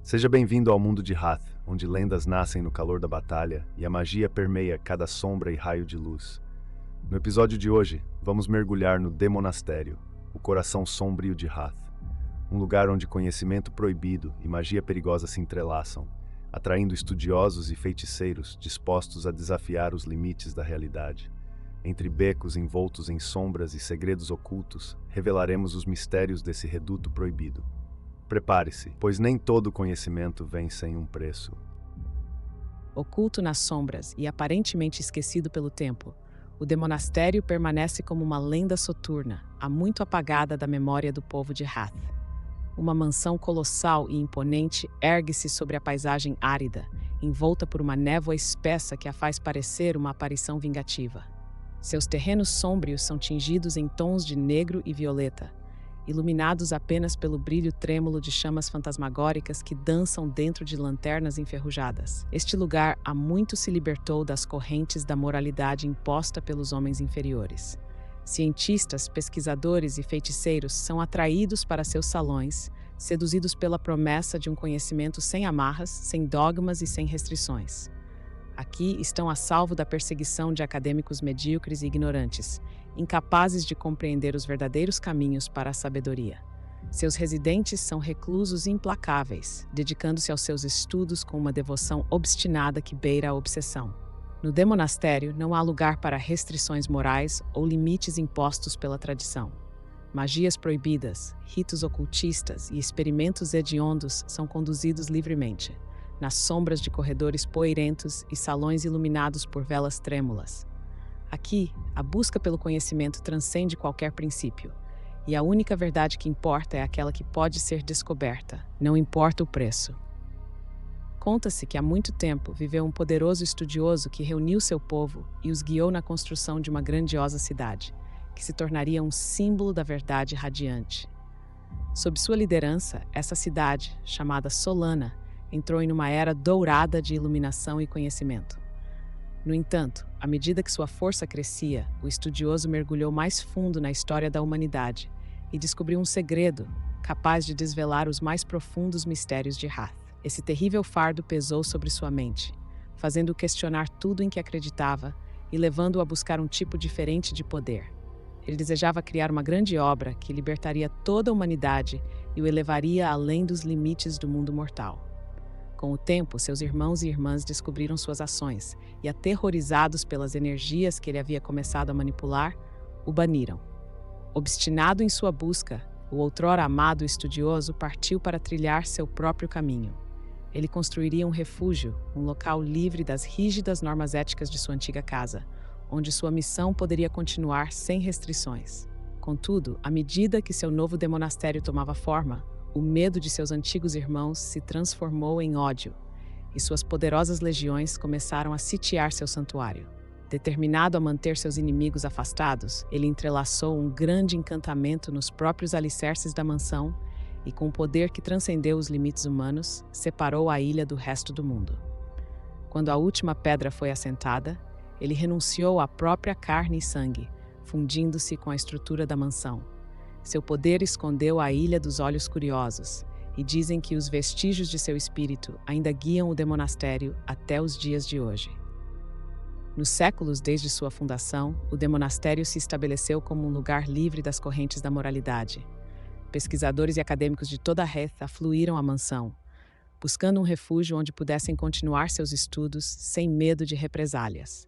Seja bem-vindo ao mundo de Hath, onde lendas nascem no calor da batalha e a magia permeia cada sombra e raio de luz. No episódio de hoje, vamos mergulhar no Demonastério, o coração sombrio de Hath, um lugar onde conhecimento proibido e magia perigosa se entrelaçam, atraindo estudiosos e feiticeiros dispostos a desafiar os limites da realidade. Entre becos envoltos em sombras e segredos ocultos, revelaremos os mistérios desse reduto proibido. Prepare-se, pois nem todo conhecimento vem sem um preço. Oculto nas sombras e aparentemente esquecido pelo tempo, o Demonastério permanece como uma lenda soturna, há muito apagada da memória do povo de Hath. Uma mansão colossal e imponente ergue-se sobre a paisagem árida, envolta por uma névoa espessa que a faz parecer uma aparição vingativa. Seus terrenos sômbrios são tingidos em tons de negro e violeta, iluminados apenas pelo brilho trêmulo de chamas fantasmagóricas que dançam dentro de lanternas enferrujadas. Este lugar há muito se libertou das correntes da moralidade imposta pelos homens inferiores. Cientistas, pesquisadores e feiticeiros são atraídos para seus salões, seduzidos pela promessa de um conhecimento sem amarras, sem dogmas e sem restrições. Aqui estão a salvo da perseguição de acadêmicos medíocres e ignorantes, incapazes de compreender os verdadeiros caminhos para a sabedoria. Seus residentes são reclusos implacáveis, dedicando-se aos seus estudos com uma devoção obstinada que beira a obsessão. No Demonastério não há lugar para restrições morais ou limites impostos pela tradição. Magias proibidas, ritos ocultistas e experimentos hediondos são conduzidos livremente, nas sombras de corredores poeirentos e salões iluminados por velas trêmulas. Aqui, a busca pelo conhecimento transcende qualquer princípio, e a única verdade que importa é aquela que pode ser descoberta, não importa o preço. Conta-se que há muito tempo viveu um poderoso estudioso que reuniu seu povo e os guiou na construção de uma grandiosa cidade, que se tornaria um símbolo da verdade radiante. Sob sua liderança, essa cidade, chamada Solana, entrou em uma era dourada de iluminação e conhecimento. No entanto, à medida que sua força crescia, o estudioso mergulhou mais fundo na história da humanidade e descobriu um segredo capaz de desvelar os mais profundos mistérios de Hath. Esse terrível fardo pesou sobre sua mente, fazendo-o questionar tudo em que acreditava e levando-o a buscar um tipo diferente de poder. Ele desejava criar uma grande obra que libertaria toda a humanidade e o elevaria além dos limites do mundo mortal. Com o tempo, seus irmãos e irmãs descobriram suas ações e, aterrorizados pelas energias que ele havia começado a manipular, o baniram. Obstinado em sua busca, o outrora amado estudioso partiu para trilhar seu próprio caminho. Ele construiria um refúgio, um local livre das rígidas normas éticas de sua antiga casa, onde sua missão poderia continuar sem restrições. Contudo, à medida que seu novo demonastério tomava forma, o medo de seus antigos irmãos se transformou em ódio, e suas poderosas legiões começaram a sitiar seu santuário. Determinado a manter seus inimigos afastados, ele entrelaçou um grande encantamento nos próprios alicerces da mansão e, com um poder que transcendeu os limites humanos, separou a ilha do resto do mundo. Quando a última pedra foi assentada, ele renunciou à própria carne e sangue, fundindo-se com a estrutura da mansão. Seu poder escondeu a Ilha dos Olhos Curiosos, e dizem que os vestígios de seu espírito ainda guiam o Demonastério até os dias de hoje. Nos séculos desde sua fundação, o Demonastério se estabeleceu como um lugar livre das correntes da moralidade. Pesquisadores e acadêmicos de toda a Hath afluíram à mansão, buscando um refúgio onde pudessem continuar seus estudos sem medo de represálias.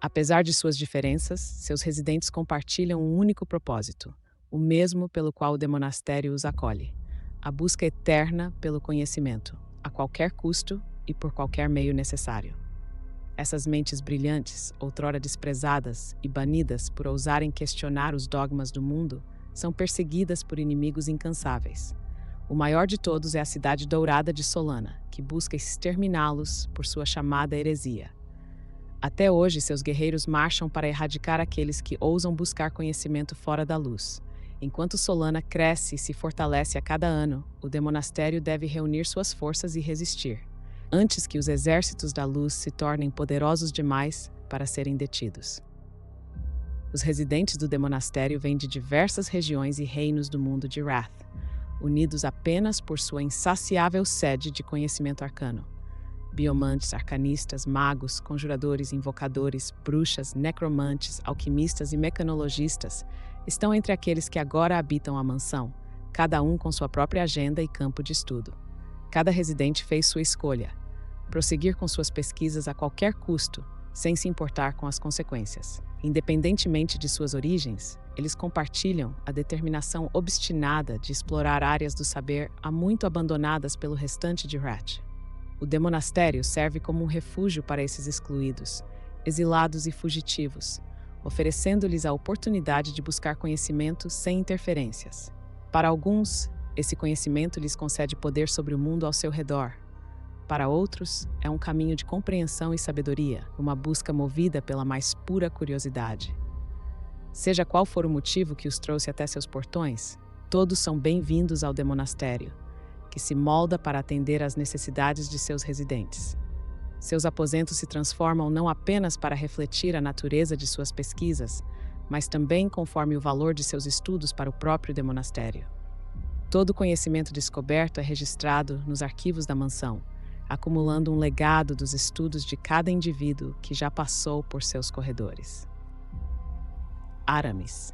Apesar de suas diferenças, seus residentes compartilham um único propósito, o mesmo pelo qual o Demonastério os acolhe: a busca eterna pelo conhecimento, a qualquer custo e por qualquer meio necessário. Essas mentes brilhantes, outrora desprezadas e banidas por ousarem questionar os dogmas do mundo, são perseguidas por inimigos incansáveis. O maior de todos é a cidade dourada de Solana, que busca exterminá-los por sua chamada heresia. Até hoje, seus guerreiros marcham para erradicar aqueles que ousam buscar conhecimento fora da luz. Enquanto Solana cresce e se fortalece a cada ano, o Demonastério deve reunir suas forças e resistir, antes que os exércitos da luz se tornem poderosos demais para serem detidos. Os residentes do Demonastério vêm de diversas regiões e reinos do mundo de Wrath. unidos apenas por sua insaciável sede de conhecimento arcano. Biomantes, arcanistas, magos, conjuradores, invocadores, bruxas, necromantes, alquimistas e mecanologistas estão entre aqueles que agora habitam a mansão, cada um com sua própria agenda e campo de estudo. Cada residente fez sua escolha: prosseguir com suas pesquisas a qualquer custo, sem se importar com as consequências. Independentemente de suas origens, eles compartilham a determinação obstinada de explorar áreas do saber há muito abandonadas pelo restante de Ratch. O demonastério serve como um refúgio para esses excluídos, exilados e fugitivos, oferecendo-lhes a oportunidade de buscar conhecimento sem interferências. Para alguns, esse conhecimento lhes concede poder sobre o mundo ao seu redor. Para outros, é um caminho de compreensão e sabedoria, uma busca movida pela mais pura curiosidade. Seja qual for o motivo que os trouxe até seus portões, todos são bem-vindos ao demonastério, que se molda para atender às necessidades de seus residentes. Seus aposentos se transformam não apenas para refletir a natureza de suas pesquisas, mas também conforme o valor de seus estudos para o próprio demonastério. Todo conhecimento descoberto é registrado nos arquivos da mansão, acumulando um legado dos estudos de cada indivíduo que já passou por seus corredores. Aramis,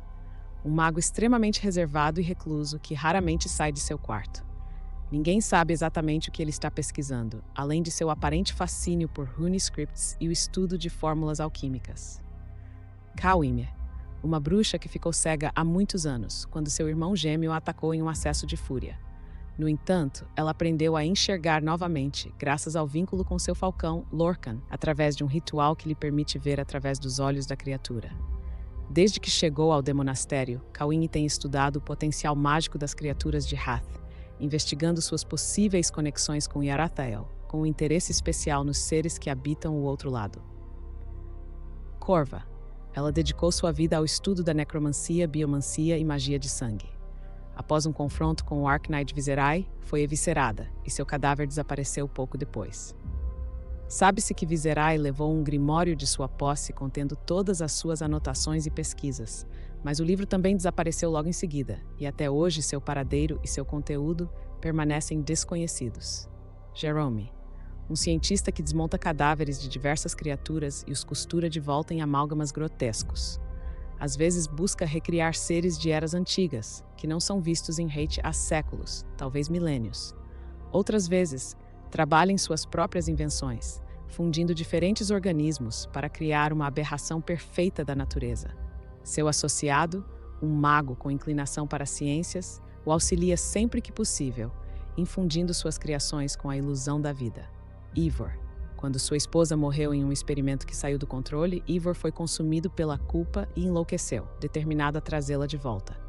um mago extremamente reservado e recluso que raramente sai de seu quarto. Ninguém sabe exatamente o que ele está pesquisando, além de seu aparente fascínio por runescripts e o estudo de fórmulas alquímicas. Kawime, uma bruxa que ficou cega há muitos anos, quando seu irmão gêmeo a atacou em um acesso de fúria. No entanto, ela aprendeu a enxergar novamente, graças ao vínculo com seu falcão, Lorcan, através de um ritual que lhe permite ver através dos olhos da criatura. Desde que chegou ao demonastério, Kawine tem estudado o potencial mágico das criaturas de Hath, investigando suas possíveis conexões com Yarathael, com um interesse especial nos seres que habitam o outro lado. Corva. Ela dedicou sua vida ao estudo da necromancia, biomancia e magia de sangue. Após um confronto com o Arknight Viserai, foi eviscerada, e seu cadáver desapareceu pouco depois. Sabe-se que Viserai levou um grimório de sua posse contendo todas as suas anotações e pesquisas, mas o livro também desapareceu logo em seguida, e até hoje seu paradeiro e seu conteúdo permanecem desconhecidos. Jerome, um cientista que desmonta cadáveres de diversas criaturas e os costura de volta em amálgamas grotescos. Às vezes busca recriar seres de eras antigas, que não são vistos em Reich há séculos, talvez milênios. Outras vezes, trabalha em suas próprias invenções, fundindo diferentes organismos para criar uma aberração perfeita da natureza. Seu associado, um mago com inclinação para as ciências, o auxilia sempre que possível, infundindo suas criações com a ilusão da vida. Ivor. Quando sua esposa morreu em um experimento que saiu do controle, Ivor foi consumido pela culpa e enlouqueceu, determinado a trazê-la de volta.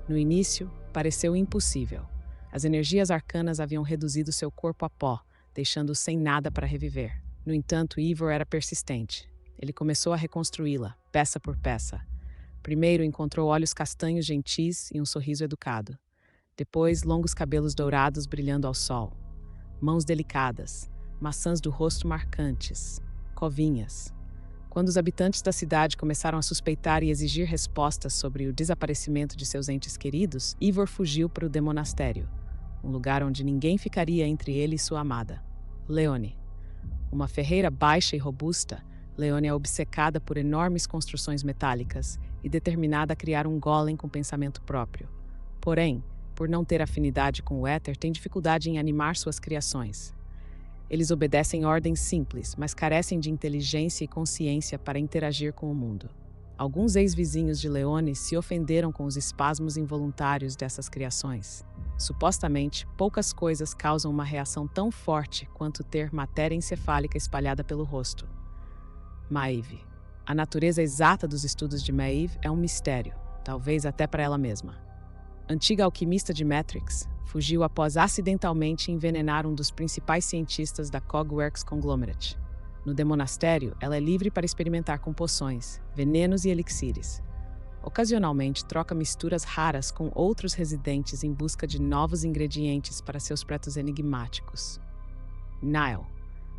No início, pareceu impossível. As energias arcanas haviam reduzido seu corpo a pó, deixando-o sem nada para reviver. No entanto, Ivor era persistente. Ele começou a reconstruí-la, peça por peça. Primeiro encontrou olhos castanhos gentis e um sorriso educado. Depois, longos cabelos dourados brilhando ao sol. Mãos delicadas, maçãs do rosto marcantes, covinhas. Quando os habitantes da cidade começaram a suspeitar e exigir respostas sobre o desaparecimento de seus entes queridos, Ivor fugiu para o demonastério, um lugar onde ninguém ficaria entre ele e sua amada. Leone. Uma ferreira baixa e robusta, Leone é obcecada por enormes construções metálicas e determinada a criar um golem com pensamento próprio. Porém, por não ter afinidade com o éter, tem dificuldade em animar suas criações. Eles obedecem ordens simples, mas carecem de inteligência e consciência para interagir com o mundo. Alguns ex-vizinhos de Leone se ofenderam com os espasmos involuntários dessas criações. Supostamente, poucas coisas causam uma reação tão forte quanto ter matéria encefálica espalhada pelo rosto. Maeve. A natureza exata dos estudos de Maeve é um mistério, talvez até para ela mesma. Antiga alquimista de Matrix, fugiu após acidentalmente envenenar um dos principais cientistas da Cogworks Conglomerate. No demonastério, ela é livre para experimentar com poções, venenos e elixires. Ocasionalmente, troca misturas raras com outros residentes em busca de novos ingredientes para seus pratos enigmáticos. Nile.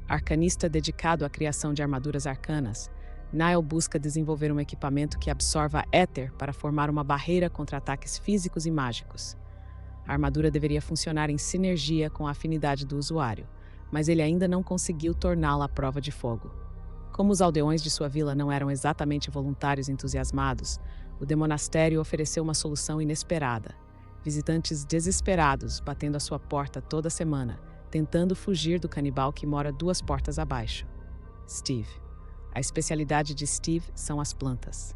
Arcanista dedicado à criação de armaduras arcanas, Nile busca desenvolver um equipamento que absorva éter para formar uma barreira contra ataques físicos e mágicos. A armadura deveria funcionar em sinergia com a afinidade do usuário, mas ele ainda não conseguiu torná-la à prova de fogo. Como os aldeões de sua vila não eram exatamente voluntários entusiasmados, o demonastério ofereceu uma solução inesperada. Visitantes desesperados batendo à sua porta toda semana, tentando fugir do canibal que mora 2 portas abaixo. Steve. A especialidade de Steve são as plantas.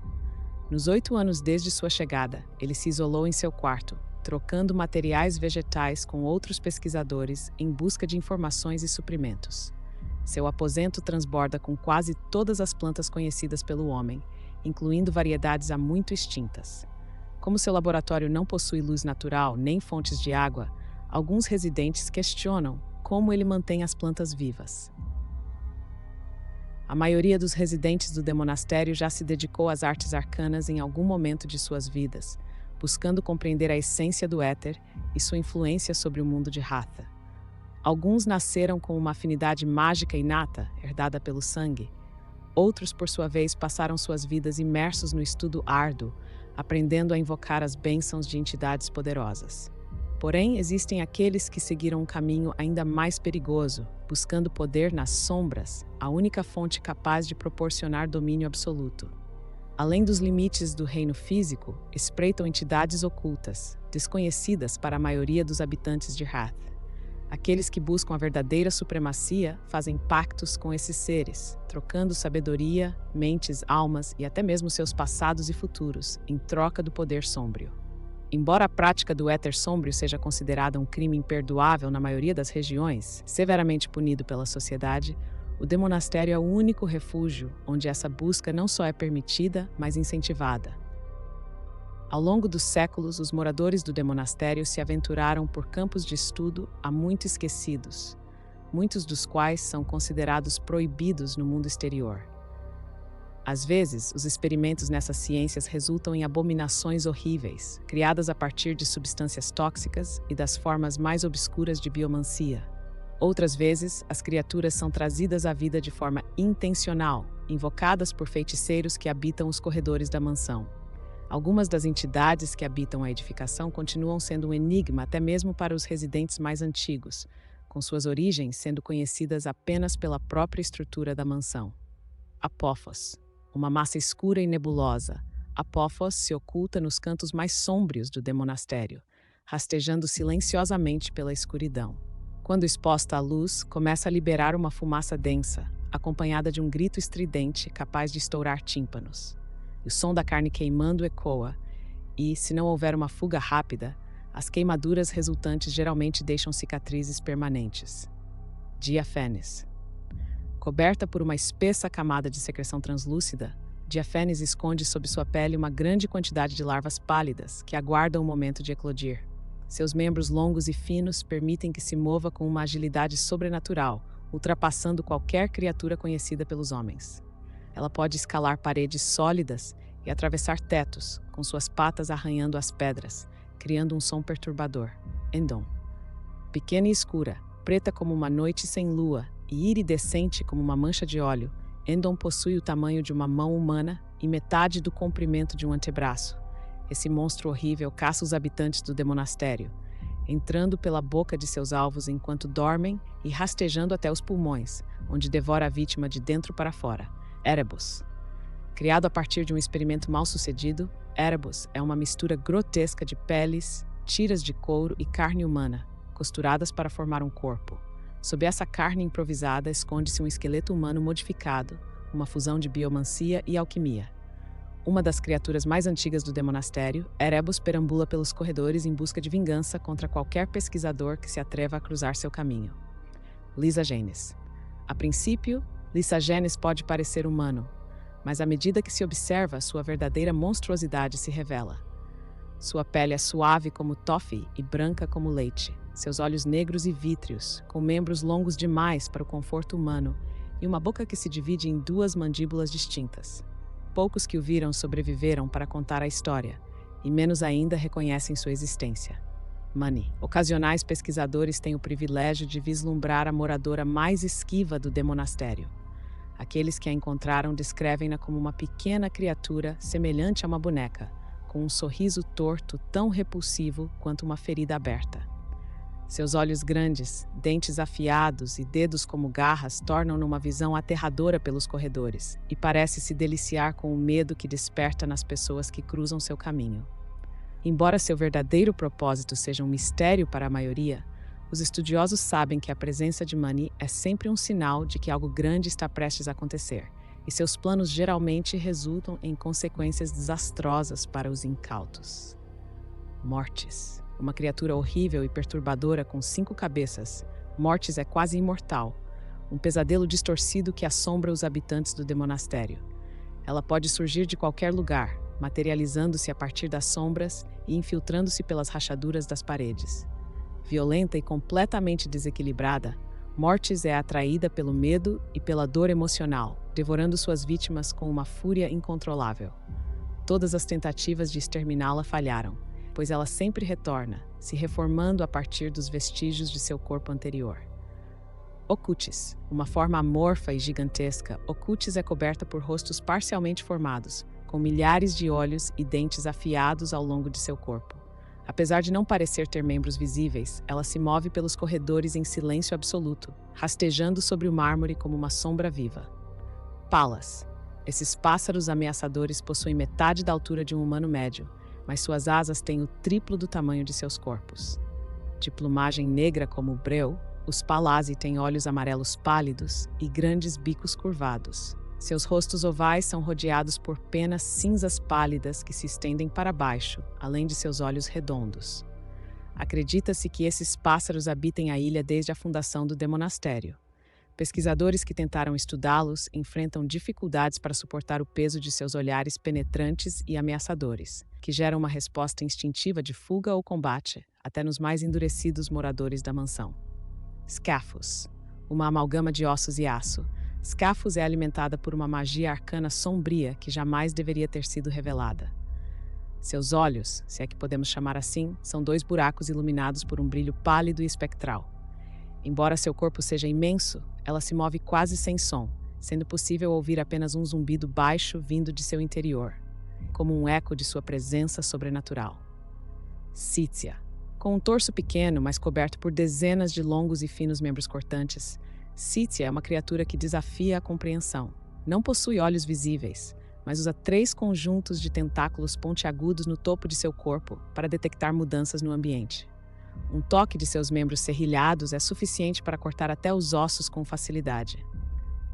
Nos 8 anos desde sua chegada, ele se isolou em seu quarto, trocando materiais vegetais com outros pesquisadores em busca de informações e suprimentos. Seu aposento transborda com quase todas as plantas conhecidas pelo homem, incluindo variedades há muito extintas. Como seu laboratório não possui luz natural nem fontes de água, alguns residentes questionam como ele mantém as plantas vivas. A maioria dos residentes do demonastério já se dedicou às artes arcanas em algum momento de suas vidas, buscando compreender a essência do éter e sua influência sobre o mundo de Hatha. Alguns nasceram com uma afinidade mágica inata, herdada pelo sangue. Outros, por sua vez, passaram suas vidas imersos no estudo árduo, aprendendo a invocar as bênçãos de entidades poderosas. Porém, existem aqueles que seguiram um caminho ainda mais perigoso, buscando poder nas sombras, a única fonte capaz de proporcionar domínio absoluto. Além dos limites do reino físico, espreitam entidades ocultas, desconhecidas para a maioria dos habitantes de Hath. Aqueles que buscam a verdadeira supremacia fazem pactos com esses seres, trocando sabedoria, mentes, almas e até mesmo seus passados e futuros, em troca do poder sombrio. Embora a prática do éter sombrio seja considerada um crime imperdoável na maioria das regiões, severamente punido pela sociedade, o demonastério é o único refúgio onde essa busca não só é permitida, mas incentivada. Ao longo dos séculos, os moradores do demonastério se aventuraram por campos de estudo há muito esquecidos, muitos dos quais são considerados proibidos no mundo exterior. Às vezes, os experimentos nessas ciências resultam em abominações horríveis, criadas a partir de substâncias tóxicas e das formas mais obscuras de biomancia. Outras vezes, as criaturas são trazidas à vida de forma intencional, invocadas por feiticeiros que habitam os corredores da mansão. Algumas das entidades que habitam a edificação continuam sendo um enigma até mesmo para os residentes mais antigos, com suas origens sendo conhecidas apenas pela própria estrutura da mansão. Apophos. Uma massa escura e nebulosa, Apophos se oculta nos cantos mais sômbrios do demonastério, rastejando silenciosamente pela escuridão. Quando exposta à luz, começa a liberar uma fumaça densa, acompanhada de um grito estridente capaz de estourar tímpanos. O som da carne queimando ecoa e, se não houver uma fuga rápida, as queimaduras resultantes geralmente deixam cicatrizes permanentes. Diafenes. Coberta por uma espessa camada de secreção translúcida, Diafenes esconde sob sua pele uma grande quantidade de larvas pálidas que aguardam o momento de eclodir. Seus membros longos e finos permitem que se mova com uma agilidade sobrenatural, ultrapassando qualquer criatura conhecida pelos homens. Ela pode escalar paredes sólidas e atravessar tetos, com suas patas arranhando as pedras, criando um som perturbador. Endon. Pequena e escura, preta como uma noite sem lua e iridescente como uma mancha de óleo, Endon possui o tamanho de uma mão humana e metade do comprimento de um antebraço. Esse monstro horrível caça os habitantes do demonastério, entrando pela boca de seus alvos enquanto dormem e rastejando até os pulmões, onde devora a vítima de dentro para fora. Erebus. Criado a partir de um experimento mal-sucedido, Erebus é uma mistura grotesca de peles, tiras de couro e carne humana, costuradas para formar um corpo. Sob essa carne improvisada esconde-se um esqueleto humano modificado, uma fusão de biomancia e alquimia. Uma das criaturas mais antigas do demonastério, Erebus perambula pelos corredores em busca de vingança contra qualquer pesquisador que se atreva a cruzar seu caminho. Lysagenes. A princípio, Lysagenes pode parecer humano, mas à medida que se observa, sua verdadeira monstruosidade se revela. Sua pele é suave como toffee e branca como leite. Seus olhos negros e vítreos, com membros longos demais para o conforto humano, e uma boca que se divide em 2 mandíbulas distintas. Poucos que o viram sobreviveram para contar a história, e menos ainda reconhecem sua existência. Mani. Ocasionais pesquisadores têm o privilégio de vislumbrar a moradora mais esquiva do demonastério. Aqueles que a encontraram descrevem-na como uma pequena criatura semelhante a uma boneca, com um sorriso torto tão repulsivo quanto uma ferida aberta. Seus olhos grandes, dentes afiados e dedos como garras tornam-no uma visão aterradora pelos corredores e parece se deliciar com o medo que desperta nas pessoas que cruzam seu caminho. Embora seu verdadeiro propósito seja um mistério para a maioria, os estudiosos sabem que a presença de Mani é sempre um sinal de que algo grande está prestes a acontecer, e seus planos geralmente resultam em consequências desastrosas para os incautos. Mortis. Uma criatura horrível e perturbadora com 5 cabeças, Mortis é quase imortal, um pesadelo distorcido que assombra os habitantes do demonastério. Ela pode surgir de qualquer lugar, materializando-se a partir das sombras e infiltrando-se pelas rachaduras das paredes. Violenta e completamente desequilibrada, Mortis é atraída pelo medo e pela dor emocional, devorando suas vítimas com uma fúria incontrolável. Todas as tentativas de exterminá-la falharam, pois ela sempre retorna, se reformando a partir dos vestígios de seu corpo anterior. Ocutis, uma forma amorfa e gigantesca, Ocutis é coberta por rostos parcialmente formados, com milhares de olhos e dentes afiados ao longo de seu corpo. Apesar de não parecer ter membros visíveis, ela se move pelos corredores em silêncio absoluto, rastejando sobre o mármore como uma sombra viva. Palas. Esses pássaros ameaçadores possuem metade da altura de um humano médio, mas suas asas têm o triplo do tamanho de seus corpos. De plumagem negra como o breu, os Palasi têm olhos amarelos pálidos e grandes bicos curvados. Seus rostos ovais são rodeados por penas cinzas pálidas que se estendem para baixo, além de seus olhos redondos. Acredita-se que esses pássaros habitem a ilha desde a fundação do demonastério. Pesquisadores que tentaram estudá-los enfrentam dificuldades para suportar o peso de seus olhares penetrantes e ameaçadores, que geram uma resposta instintiva de fuga ou combate, até nos mais endurecidos moradores da mansão. Scaphus. Uma amalgama de ossos e aço, Scaphus é alimentada por uma magia arcana sombria que jamais deveria ter sido revelada. Seus olhos, se é que podemos chamar assim, são 2 buracos iluminados por um brilho pálido e espectral. Embora seu corpo seja imenso, ela se move quase sem som, sendo possível ouvir apenas um zumbido baixo vindo de seu interior, como um eco de sua presença sobrenatural. Sítia. Com um torso pequeno, mas coberto por dezenas de longos e finos membros cortantes, Sítia é uma criatura que desafia a compreensão. Não possui olhos visíveis, mas usa 3 conjuntos de tentáculos pontiagudos no topo de seu corpo para detectar mudanças no ambiente. Um toque de seus membros serrilhados é suficiente para cortar até os ossos com facilidade.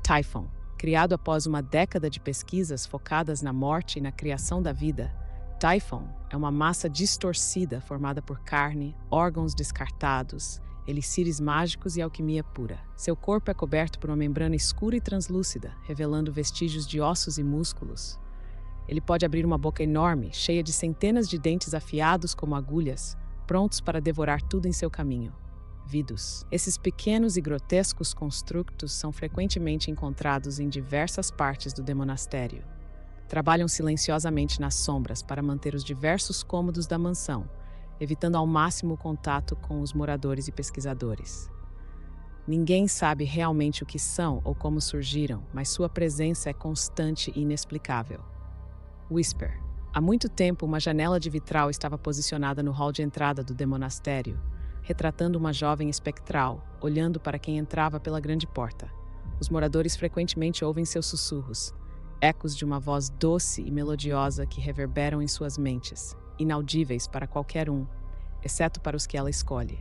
Typhon. Criado após uma década de pesquisas focadas na morte e na criação da vida, Typhon é uma massa distorcida formada por carne, órgãos descartados, elixires mágicos e alquimia pura. Seu corpo é coberto por uma membrana escura e translúcida, revelando vestígios de ossos e músculos. Ele pode abrir uma boca enorme, cheia de centenas de dentes afiados como agulhas, prontos para devorar tudo em seu caminho. Vidus. Esses pequenos e grotescos construtos são frequentemente encontrados em diversas partes do demonastério. Trabalham silenciosamente nas sombras para manter os diversos cômodos da mansão, evitando ao máximo o contato com os moradores e pesquisadores. Ninguém sabe realmente o que são ou como surgiram, mas sua presença é constante e inexplicável. Whisper. Há muito tempo, uma janela de vitral estava posicionada no hall de entrada do demonastério, retratando uma jovem espectral, olhando para quem entrava pela grande porta. Os moradores frequentemente ouvem seus sussurros, ecos de uma voz doce e melodiosa que reverberam em suas mentes, inaudíveis para qualquer um, exceto para os que ela escolhe.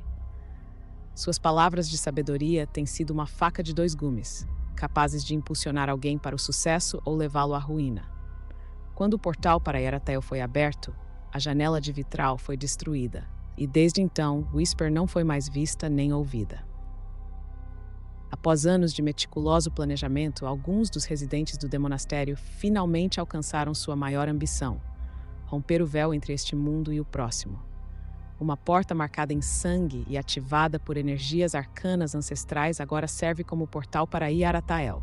Suas palavras de sabedoria têm sido uma faca de 2 gumes, capazes de impulsionar alguém para o sucesso ou levá-lo à ruína. Quando o portal para Yaratael foi aberto, a janela de vitral foi destruída, e desde então Whisper não foi mais vista nem ouvida. Após anos de meticuloso planejamento, alguns dos residentes do demonastério finalmente alcançaram sua maior ambição: romper o véu entre este mundo e o próximo. Uma porta marcada em sangue e ativada por energias arcanas ancestrais agora serve como portal para Yaratael,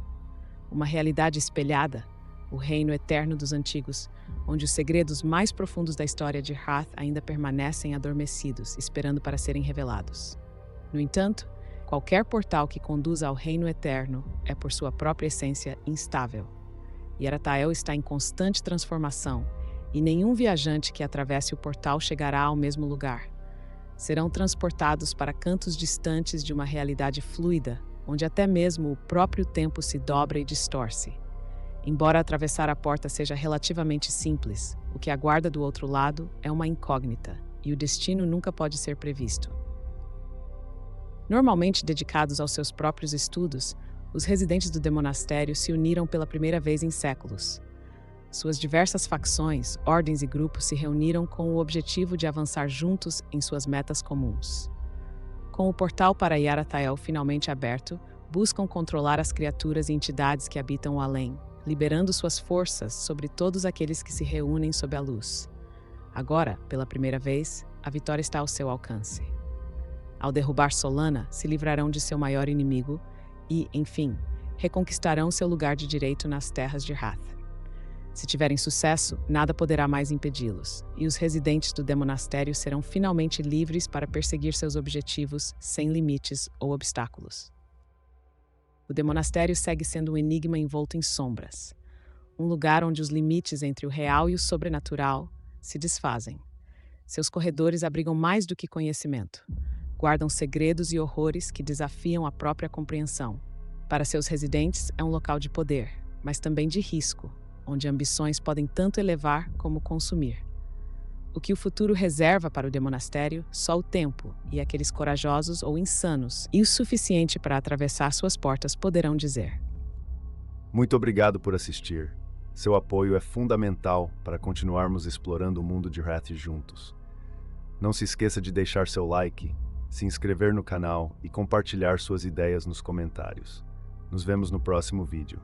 uma realidade espelhada, o reino eterno dos antigos, onde os segredos mais profundos da história de Hath ainda permanecem adormecidos, esperando para serem revelados. No entanto, qualquer portal que conduza ao reino eterno é, por sua própria essência, instável. Yaratael está em constante transformação, e nenhum viajante que atravesse o portal chegará ao mesmo lugar. Serão transportados para cantos distantes de uma realidade fluida, onde até mesmo o próprio tempo se dobra e distorce. Embora atravessar a porta seja relativamente simples, o que aguarda do outro lado é uma incógnita, e o destino nunca pode ser previsto. Normalmente dedicados aos seus próprios estudos, os residentes do demonastério se uniram pela primeira vez em séculos. Suas diversas facções, ordens e grupos se reuniram com o objetivo de avançar juntos em suas metas comuns. Com o portal para Yaratael finalmente aberto, buscam controlar as criaturas e entidades que habitam o além, liberando suas forças sobre todos aqueles que se reúnem sob a luz. Agora, pela primeira vez, a vitória está ao seu alcance. Ao derrubar Solana, se livrarão de seu maior inimigo e, enfim, reconquistarão seu lugar de direito nas terras de Hath. Se tiverem sucesso, nada poderá mais impedi-los, e os residentes do demonastério serão finalmente livres para perseguir seus objetivos sem limites ou obstáculos. O demonastério segue sendo um enigma envolto em sombras, um lugar onde os limites entre o real e o sobrenatural se desfazem. Seus corredores abrigam mais do que conhecimento, guardam segredos e horrores que desafiam a própria compreensão. Para seus residentes, é um local de poder, mas também de risco, onde ambições podem tanto elevar como consumir. O que o futuro reserva para o demonastério, só o tempo e aqueles corajosos ou insanos e o suficiente para atravessar suas portas poderão dizer. Muito obrigado por assistir. Seu apoio é fundamental para continuarmos explorando o mundo de Hath juntos. Não se esqueça de deixar seu like, se inscrever no canal e compartilhar suas ideias nos comentários. Nos vemos no próximo vídeo.